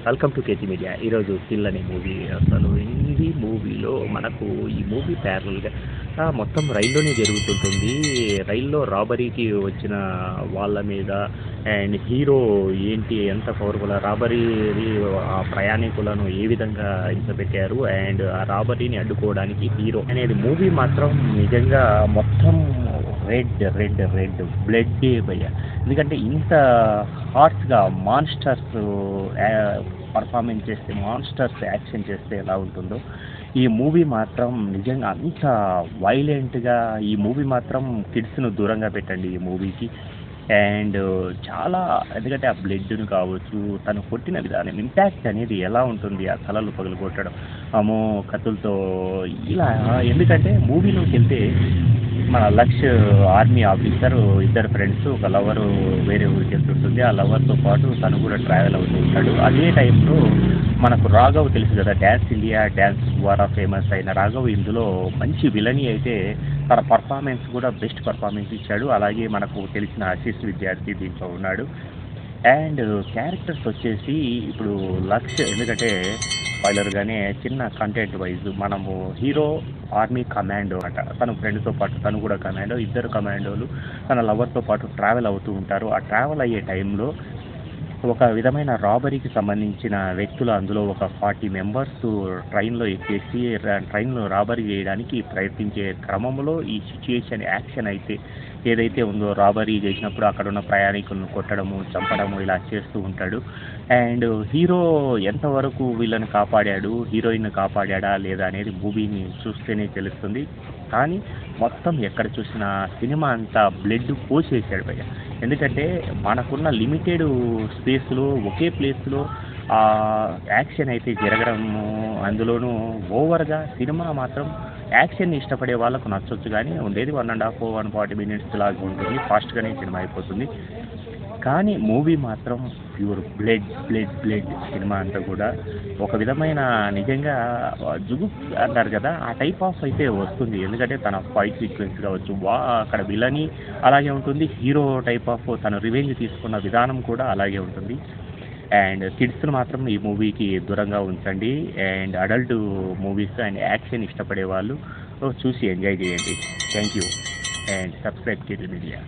Welcome to KG media. ఈరోజు kill అనే movie. అసలు హిందీ మూవీలో మనకు ఈ మూవీ ప్యారల్గా మొత్తం రైల్లోనే జరుగుతుంటుంది. రైల్లో రాబరీకి వచ్చిన వాళ్ళ మీద అండ్ హీరో ఏంటి, ఎంత పవర్ఫుల్, రాబరీ ఆ ప్రయాణికులను ఏ విధంగా హింసపెట్టారు అండ్ ఆ రాబరీని అడ్డుకోవడానికి హీరో అనేది మూవీ మాత్రం నిజంగా మొత్తం రెడ్ రెడ్ రెడ్ బ్లడ్ భయ్య. ఎందుకంటే ఇంత హార్ట్గా మాన్స్టర్స్ పర్ఫార్మెన్స్ చేస్తే, మాన్స్టర్స్ యాక్షన్ చేస్తే ఎలా ఉంటుందో ఈ మూవీ మాత్రం నిజంగా అంత వైలెంట్గా. ఈ మూవీ మాత్రం కిడ్స్ను దూరంగా పెట్టండి ఈ మూవీకి. అండ్ చాలా, ఎందుకంటే ఆ బ్లడ్ను కావచ్చు, తను కొట్టిన విధానం, ఇంపాక్ట్ అనేది ఎలా ఉంటుంది, ఆ తలలు పగలు కొట్టడం, అమ్మో కత్తులతో ఇలా. ఎందుకంటే మూవీలోకి వెళ్తే మన లక్ష్ ఆర్మీ ఆఫీసర్, ఇద్దరు ఫ్రెండ్స్, ఒక లవరు వేరే ఊరికి వెళ్తుంటుంది, ఆ లవర్తో పాటు తను కూడా ట్రావెల్ అవుతూ ఉంటాడు. అదే టైంలో మనకు రాఘవ్ తెలుసు కదా, డ్యాన్స్ ఇండియా డ్యాన్స్ ద్వారా ఫేమస్ అయిన రాఘవ్ ఇందులో మంచి విలనీ అయితే తన పర్ఫార్మెన్స్ కూడా బెస్ట్ పర్ఫార్మెన్స్ ఇచ్చాడు. అలాగే మనకు తెలిసిన ఆశీస్ విద్యార్థి దీంట్లో ఉన్నాడు. అండ్ క్యారెక్టర్స్ వచ్చేసి ఇప్పుడు లక్ష్, ఎందుకంటే స్పాయిలర్గానే చిన్న కంటెంట్ వైజ్ మనము హీరో ఆర్మీ కమాండో అట, తన ఫ్రెండ్తో పాటు తను కూడా కమాండో, ఇద్దరు కమాండోలు తన లవర్తో పాటు ట్రావెల్ అవుతూ ఉంటారు. ఆ ట్రావెల్ అయ్యే టైంలో ఒక విధమైన రాబరీకి సంబంధించిన వ్యక్తులు, అందులో ఒక 40 మెంబర్స్ ట్రైన్లో ఎక్కేసి ట్రైన్లో రాబరీ చేయడానికి ప్రయత్నించే క్రమంలో ఈ సిచ్యుయేషన్ యాక్షన్ అయితే ఏదైతే ఉందో, రాబరీ చేసినప్పుడు అక్కడ ఉన్న ప్రయాణికులను కొట్టడము, చంపడము ఇలా చేస్తూ ఉంటాడు. అండ్ హీరో ఎంతవరకు వీళ్ళని కాపాడాడు, హీరోయిన్ కాపాడా లేదా అనేది మూవీని చూస్తేనే తెలుస్తుంది. కానీ మొత్తం ఎక్కడ చూసినా సినిమా అంతా బ్లడ్ పోసేసాడు భయ్య. ఎందుకంటే మనకున్న లిమిటెడ్ స్పేస్లో ఒకే ప్లేస్లో యాక్షన్ అయితే జరగడము, అందులోనూ ఓవర్గా సినిమా మాత్రం యాక్షన్ ఇష్టపడే వాళ్ళకు నచ్చొచ్చు, కానీ ఉండేది 1.5 140 మినిట్స్ లాగా ఉంటుంది, ఫాస్ట్గానే సినిమా అయిపోతుంది. కానీ మూవీ మాత్రం pure blood blood blood cinema అంతా కూడా ఒక విధమైన నిజంగా జుగు అంటారు కదా, ఆ టైప్ ఆఫ్ అయితే వస్తుంది. ఎందుకంటే తన ఫైట్ సీక్వెన్స్ కావచ్చు, అక్కడ విలని అలాగే ఉంటుంది, హీరో టైప్ ఆఫ్ తను రివెంజ్ తీసుకున్న విధానం కూడా అలాగే ఉంటుంది. అండ్ కిడ్స్ను మాత్రం ఈ మూవీకి దూరంగా ఉంచండి. And adult movies and action ఇష్టపడే వాళ్ళు చూసి ఎంజాయ్ చేయండి. Thank you. And subscribe KT media.